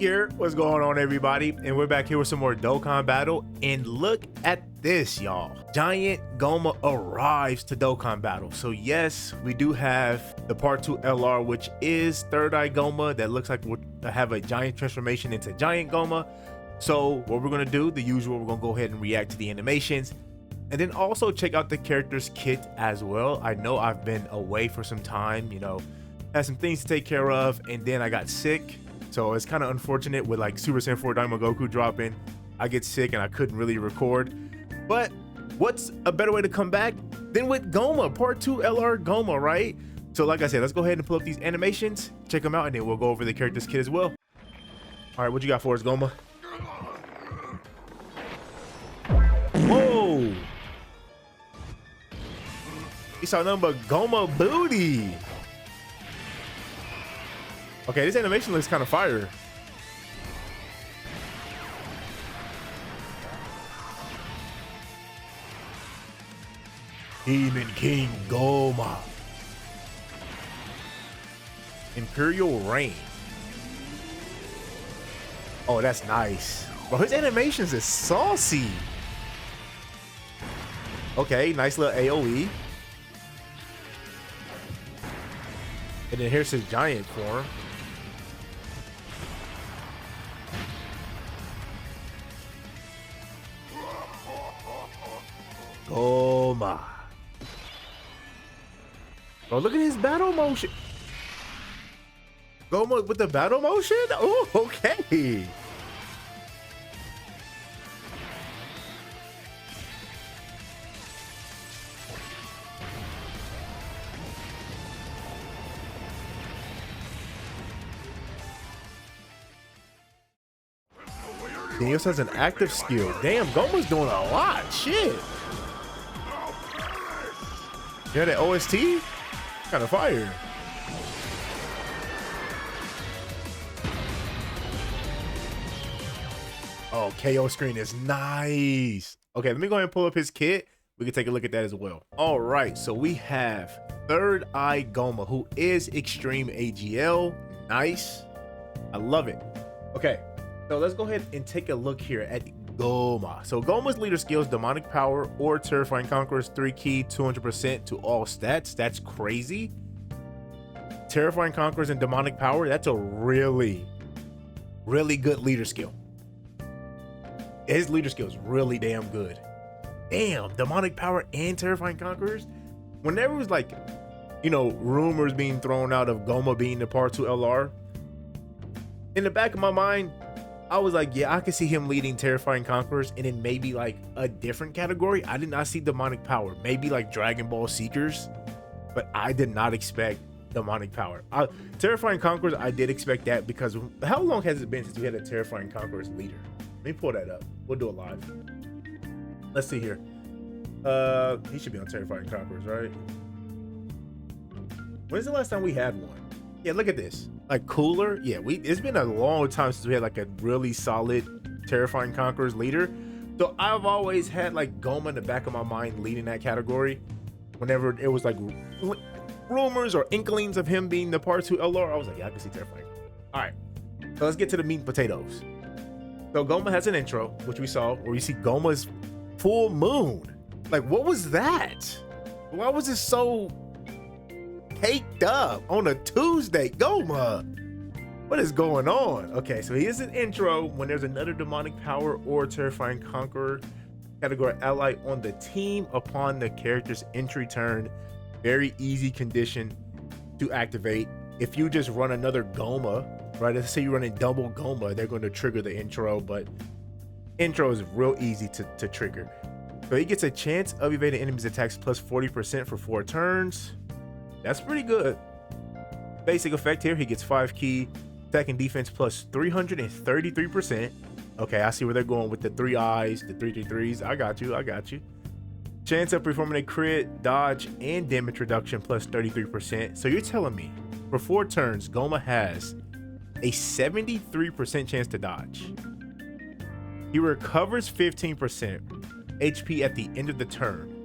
Here, what's going on, everybody? And we're back here with some more Dokkan battle. And look at this, y'all. Giant GOMAH arrives to Dokkan battle. So yes, we do have the part 2 LR, which is third eye GOMAH that looks like we'll have a giant transformation into giant GOMAH. So what we're gonna do, the usual, we're gonna go ahead and react to the animations and then also check out the character's kit as well. I know I've been away for some time, had some things to take care of, and then I got sick. So it's kind of unfortunate with like Super Saiyan 4 Daima Goku dropping. I get sick and I couldn't really record. But what's a better way to come back than with GOMAH, part 2 LR GOMAH, right? So like I said, let's go ahead and pull up these animations, check them out, and then we'll go over the character's kit as well. All right, what you got for us, GOMAH? Whoa! You saw nothing but GOMAH booty. Okay, this animation looks kind of fire. Demon King GOMAH. Imperial Reign. Oh, that's nice. Bro, his animations is saucy. Okay, nice little AoE. And then here's his giant form. GOMAH. Oh, look at his battle motion. GOMAH with the battle motion? Oh, okay. He also has an active skill. Damn, GOMAH's doing a lot. Shit. Yeah, that OST? Kind of fire. Oh, KO screen is nice. Okay, let me go ahead and pull up his kit. We can take a look at that as well. All right, so we have Third Eye GOMAH, who is Extreme AGL. Nice. I love it. Okay, so let's go ahead and take a look here at GOMAH. So GOMAH's leader skills, Demonic Power or Terrifying Conquerors, 3 key, 200% to all stats. That's crazy. Terrifying Conquerors and Demonic Power, that's a really good leader skill. His leader skill is really damn good. Damn, Demonic Power and Terrifying Conquerors. Whenever it was like, rumors being thrown out of GOMAH being the part 2 LR, in the back of my mind, I was like, yeah, I could see him leading Terrifying Conquerors and then maybe like a different category. I did not see Demonic Power, maybe like Dragon Ball Seekers, but I did not expect Demonic Power. Terrifying Conquerors, I did expect that because how long has it been since we had a Terrifying Conquerors leader? Let me pull that up. We'll do it live. Let's see here. He should be on Terrifying Conquerors, right? When's the last time we had one? Yeah, look at this. Like cooler. Yeah, it's been a long time since we had like a really solid Terrifying Conquerors leader. So I've always had like GOMAH in the back of my mind leading that category. Whenever it was like rumors or inklings of him being the part 2 LR, I was like, yeah, I can see Terrifying. All right, so let's get to the meat and potatoes. So GOMAH has an intro, which we saw, where you see GOMAH's full moon. Like, what was that? Why was it so caked up on a Tuesday? GOMAH, what is going on? Okay, so here's an intro when there's another Demonic Power or Terrifying Conqueror category ally on the team upon the character's entry turn. Very easy condition to activate. If you just run another GOMAH, right? Let's say you're running double GOMAH, they're going to trigger the intro, but intro is real easy to trigger. So he gets a chance of evading enemies' attacks plus 40% for 4 turns. That's pretty good. Basic effect here, he gets 5 key, attack and defense plus 333%. Okay, I see where they're going with the 3 eyes, the 333s. I got you. Chance of performing a crit, dodge, and damage reduction plus 33%. So you're telling me for 4 turns, GOMAH has a 73% chance to dodge. He recovers 15% HP at the end of the turn.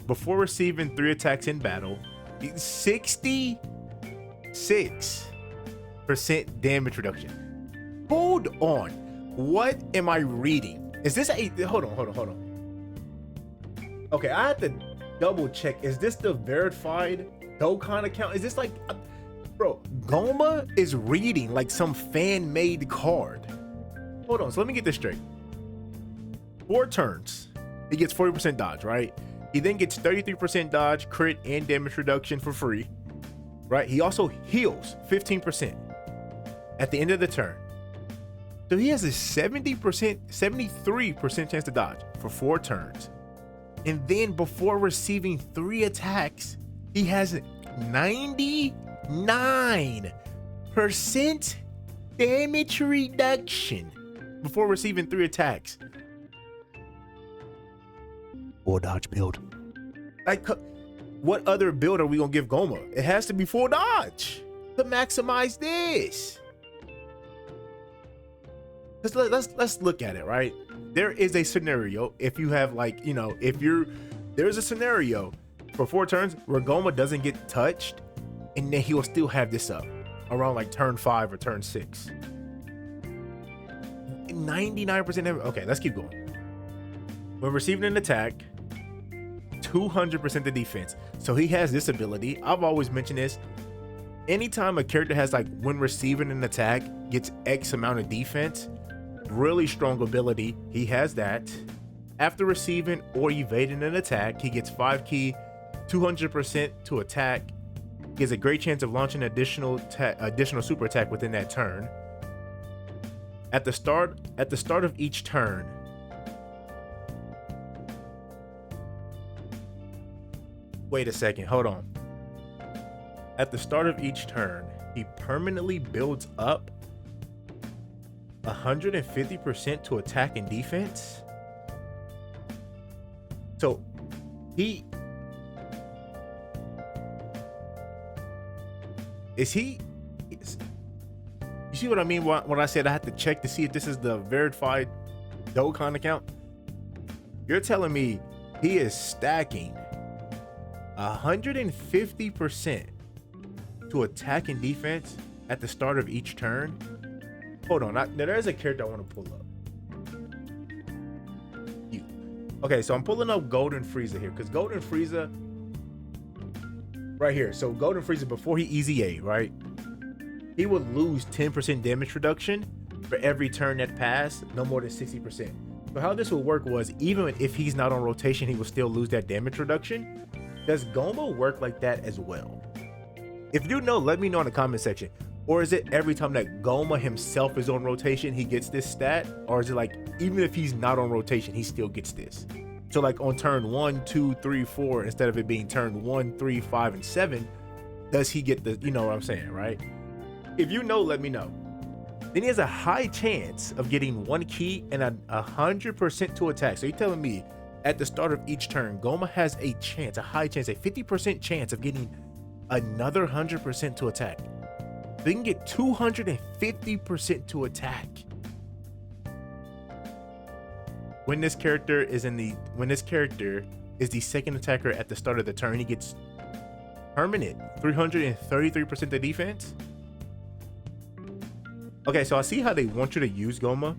Before receiving 3 attacks in battle, 60 6% damage reduction. Hold on. What am I reading? Is this a, hold on. Okay, I have to double check. Is this the verified Dokkan account? Is this like, bro, GOMAH is reading like some fan-made card. Hold on, so let me get this straight. 4 turns, he gets 40% dodge, right? He then gets 33% dodge, crit, and damage reduction for free, right? He also heals 15% at the end of the turn. So he has a 73% chance to dodge for 4 turns. And then before receiving 3 attacks, he has 99% damage reduction before receiving 3 attacks. Full dodge build. Like, what other build are we gonna give GOMAH? It has to be full dodge to maximize this. Let's look at it, right? There is a scenario if you have, like, you know, there's a scenario for 4 turns where GOMAH doesn't get touched, and then he will still have this up around like turn 5 or turn 6. 99%. Okay, let's keep going. When receiving an attack, 200% the defense. So he has this ability. I've always mentioned this. Anytime a character has, like, when receiving an attack, gets X amount of defense, really strong ability. He has that. After receiving or evading an attack, he gets 5 ki, 200% to attack. He has a great chance of launching additional super attack within that turn. At the start of each turn, wait a second, hold on. At the start of each turn, he permanently builds up 150% to attack and defense. So you see what I mean when I said I had to check to see if this is the verified Dokkan account? You're telling me he is stacking 150% to attack and defense at the start of each turn? Hold on, now there's a character I want to pull up. Okay, so I'm pulling up Golden Frieza here, because Golden Frieza, right here. So Golden Frieza, before he EZA, right? He would lose 10% damage reduction for every turn that passed, no more than 60%. So how this will work was, even if he's not on rotation, he will still lose that damage reduction. Does GOMAH work like that as well? If you know, let me know in the comment section. Or is it every time that GOMAH himself is on rotation, he gets this stat? Or is it like, even if he's not on rotation, he still gets this? So like on turn 1, 2, 3, 4, instead of it being turn 1, 3, 5, and 7, does he get the, you know what I'm saying, right? If you know, let me know. Then he has a high chance of getting 1 ki and 100% to attack. So you're telling me at the start of each turn, GOMAH has a chance, a high chance, a 50% chance of getting another 100% to attack. They can get 250% to attack. When this character is the second attacker at the start of the turn, he gets permanent 333% of defense. Okay, so I see how they want you to use GOMAH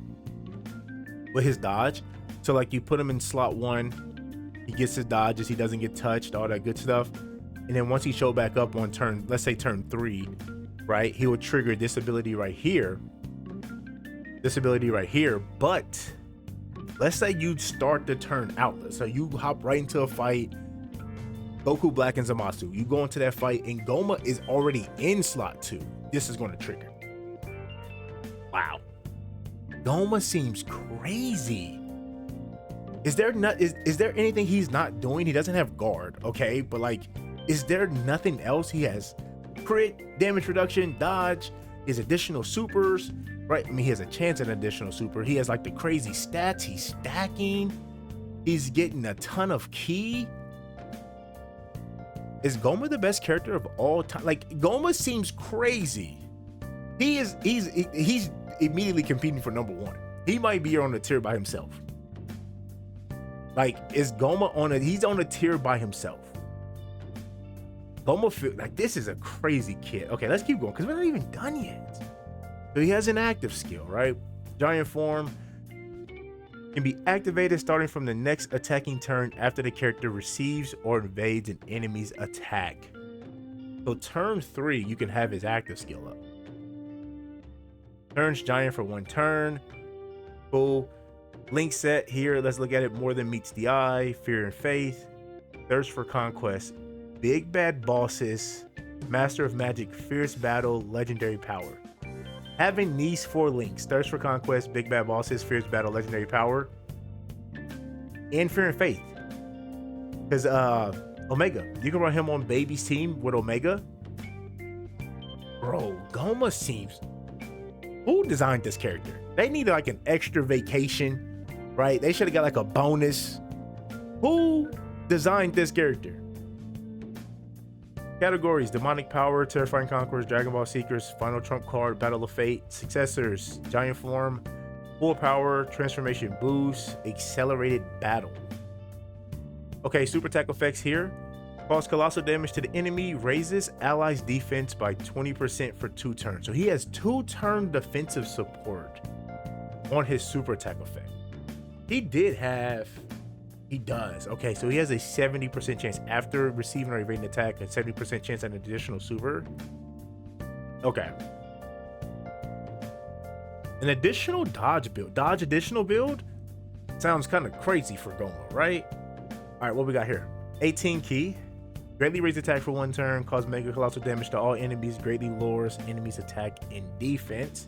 with his dodge. So like you put him in slot 1, he gets his dodges, he doesn't get touched, all that good stuff. And then once he showed back up on turn, let's say turn 3, right, he would trigger this ability right here. But let's say you start the turn out. So you hop right into a fight, Goku Black and Zamasu. You go into that fight and GOMAH is already in slot 2. This is going to trigger. Wow. GOMAH seems crazy. Is there anything he's not doing? He doesn't have guard, okay? But like, is there nothing else? He has crit, damage reduction, dodge, his additional supers, right? I mean, he has a chance at an additional super. He has like the crazy stats. He's stacking. He's getting a ton of ki. Is GOMAH the best character of all time? Like, GOMAH seems crazy. He's immediately competing for number 1. He might be on a tier by himself. Like, is GOMAH he's on a tier by himself. Goma feel like this is a crazy kid. Okay, let's keep going because we're not even done yet. So he has an active skill, right? Giant form can be activated starting from the next attacking turn after the character receives or invades an enemy's attack. So turn 3, you can have his active skill up. Turns giant for 1 turn. Cool. Link set here. Let's look at it. More than meets the eye. Fear and faith. Thirst for conquest. Big bad bosses. Master of magic. Fierce battle. Legendary power. Having these 4 links, Thirst for Conquest, Big Bad Bosses, Fierce Battle, Legendary Power, and Fear and Faith. Because Omega, you can run him on Baby's team with Omega. Bro, GOMAH seems... Who designed this character? They needed like an extra vacation, right? They should have got like a bonus. Who designed this character? Categories: Demonic Power, Terrifying Conquerors, Dragon Ball Seekers, Final Trump Card, Battle of Fate. Successors: Giant Form, Full Power, Transformation Boost, Accelerated Battle. Okay, super attack effects here. Cause colossal damage to the enemy, raises allies' defense by 20% for 2 turns. So he has 2-turn defensive support on his super attack effect. He does. Okay, so he has a 70% chance after receiving or evading attack, a 70% chance at an additional super. Okay. An additional dodge build. Dodge additional build? Sounds kind of crazy for GOMAH, right? All right, what we got here? 18 key. Greatly raise attack for 1 turn, cause mega colossal damage to all enemies, greatly lowers enemies attack and defense.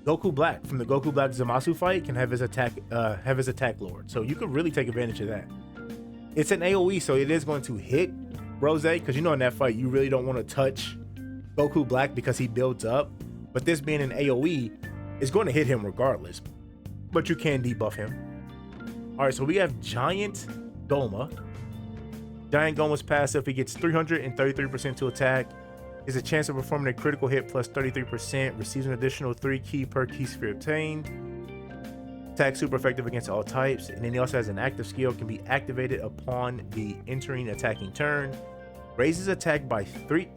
Goku Black from the Goku Black Zamasu fight can have his attack lowered. So you could really take advantage of that. It's an AoE, so it is going to hit Rose, because you know in that fight you really don't want to touch Goku Black because he builds up. But this being an AoE is going to hit him regardless. But you can debuff him. All right, so we have Giant GOMAH. Giant GOMAH's passive, he gets 333% to attack. Is a chance of performing a critical hit plus 33%. Receives an additional 3 key per key sphere obtained. Attack super effective against all types. And then he also has an active skill, can be activated upon the entering attacking turn. Raises attack by 3.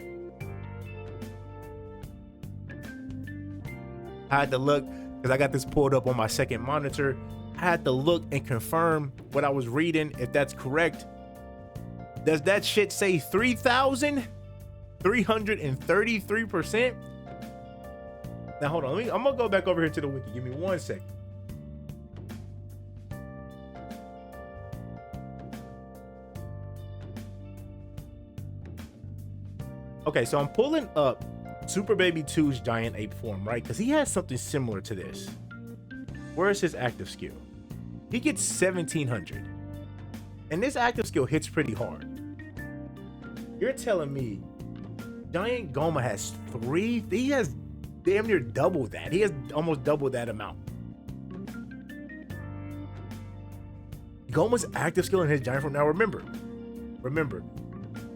I had to look because I got this pulled up on my second monitor. I had to look and confirm what I was reading, if that's correct. Does that shit say 3,333%? Now hold on, I'm gonna go back over here to the wiki. Give me 1 second. Okay, so I'm pulling up Super Baby 2's Giant Ape form, right? Because he has something similar to this. Where is his active skill? He gets 1,700. And this active skill hits pretty hard. You're telling me Giant GOMAH has 3? He has damn near double that. He has almost double that amount. GOMAH's active skill in his giant form. Now remember,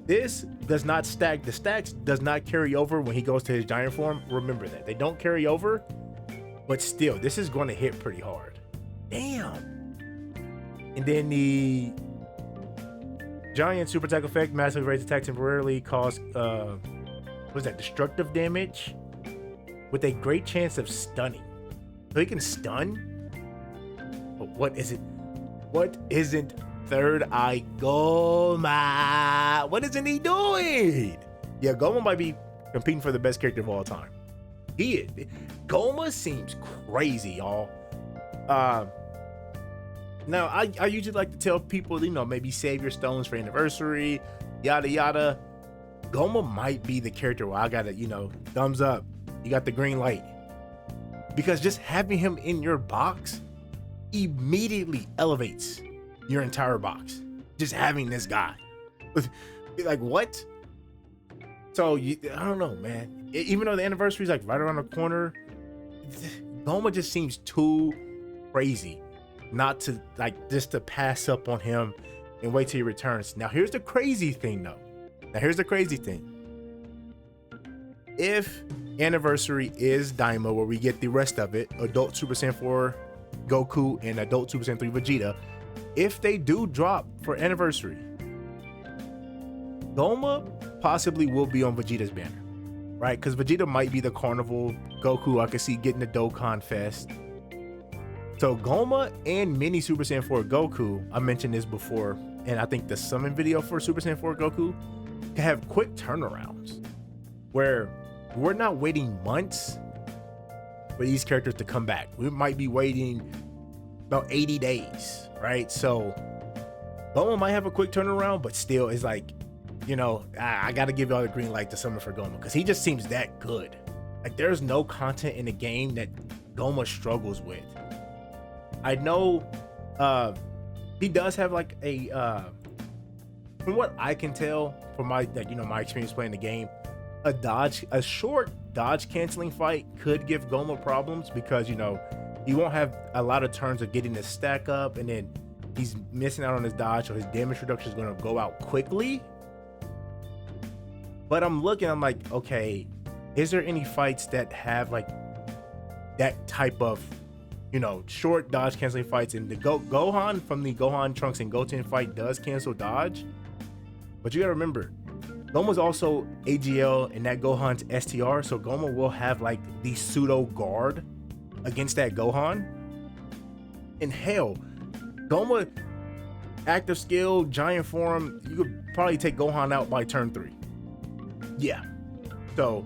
this does not stack. The stacks does not carry over when he goes to his giant form. Remember that. They don't carry over, but still, this is going to hit pretty hard. Damn. And then the giant super attack effect, massive raise attack temporarily, cause what's that, destructive damage with a great chance of stunning. So he can stun. But what is it? What isn't Third Eye GOMAH? What isn't he doing? Yeah, GOMAH might be competing for the best character of all time. He is. GOMAH seems crazy, y'all. Now, I usually like to tell people, you know, maybe save your stones for anniversary, yada, yada. GOMAH might be the character where I gotta, you know, thumbs up. You got the green light. Because just having him in your box immediately elevates your entire box. Just having this guy. Like, what? So, I don't know, man. Even though the anniversary is like right around the corner, GOMAH just seems too crazy not to, like, just to pass up on him and wait till he returns. Now, here's the crazy thing, though. If anniversary is Daima, where we get the rest of it, Adult Super Saiyan 4 Goku and Adult Super Saiyan 3 Vegeta, if they do drop for anniversary Goma possibly will be on Vegeta's banner, right? Because Vegeta might be the carnival. Goku, I could see getting the Dokkan Fest. So Goma and Mini Super Saiyan 4 Goku, I mentioned this before, and I think the summon video for Super Saiyan 4 Goku can have quick turnarounds where we're not waiting months for these characters to come back. We might be waiting about 80 days, right? So Goma might have a quick turnaround, but still it's like, you know, I gotta give y'all the green light to summon for Goma because he just seems that good. Like there's no content in the game that Goma struggles with. I know he does have like a from what I can tell from my my experience playing the game, a short dodge canceling fight could give Goma problems because he won't have a lot of turns of getting his stack up, and then he's missing out on his dodge, so his damage reduction is going to go out quickly. But I'm like, okay, is there any fights that have like that type of short dodge canceling fights? And the Gohan from the Gohan Trunks and Goten fight does cancel dodge, but you gotta remember Goma's also AGL and that Gohan's STR, so Goma will have like the pseudo guard against that Gohan. And hell, Goma active skill giant form, you could probably take Gohan out by turn 3. Yeah, so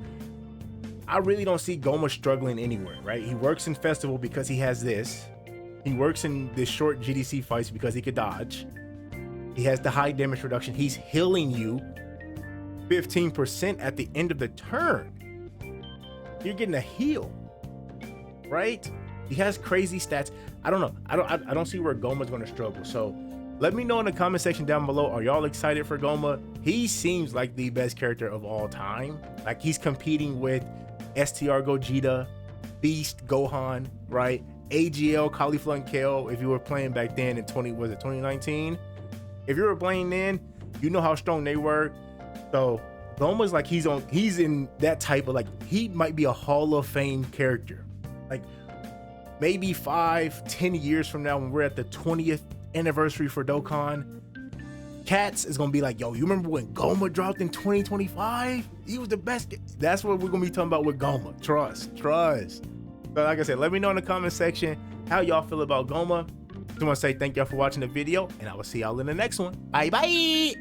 I really don't see Goma struggling anywhere, right? He works in Festival because he has this. He works in the short GDC fights because he could dodge. He has the high damage reduction. He's healing you 15% at the end of the turn. You're getting a heal, right? He has crazy stats. I don't know. I don't see where Goma's going to struggle. So let me know in the comment section down below. Are y'all excited for Goma? He seems like the best character of all time. Like he's competing with STR Gogeta, Beast Gohan, right? AGL Cauliflower and Kale. If you were playing back then in 2019, if you were playing then, you know how strong they were. So Goma's like he's in that type of, like, he might be a Hall of Fame character. Like maybe 5-10 years from now when we're at the 20th anniversary for Dokkan, Cats is gonna be like, yo, you remember when Goma dropped in 2025? He was the best. That's what we're gonna be talking about with Goma. Trust. So like I said, let me know in the comment section how y'all feel about Goma. Just want to say thank y'all for watching the video, and I will see y'all in the next one. Bye.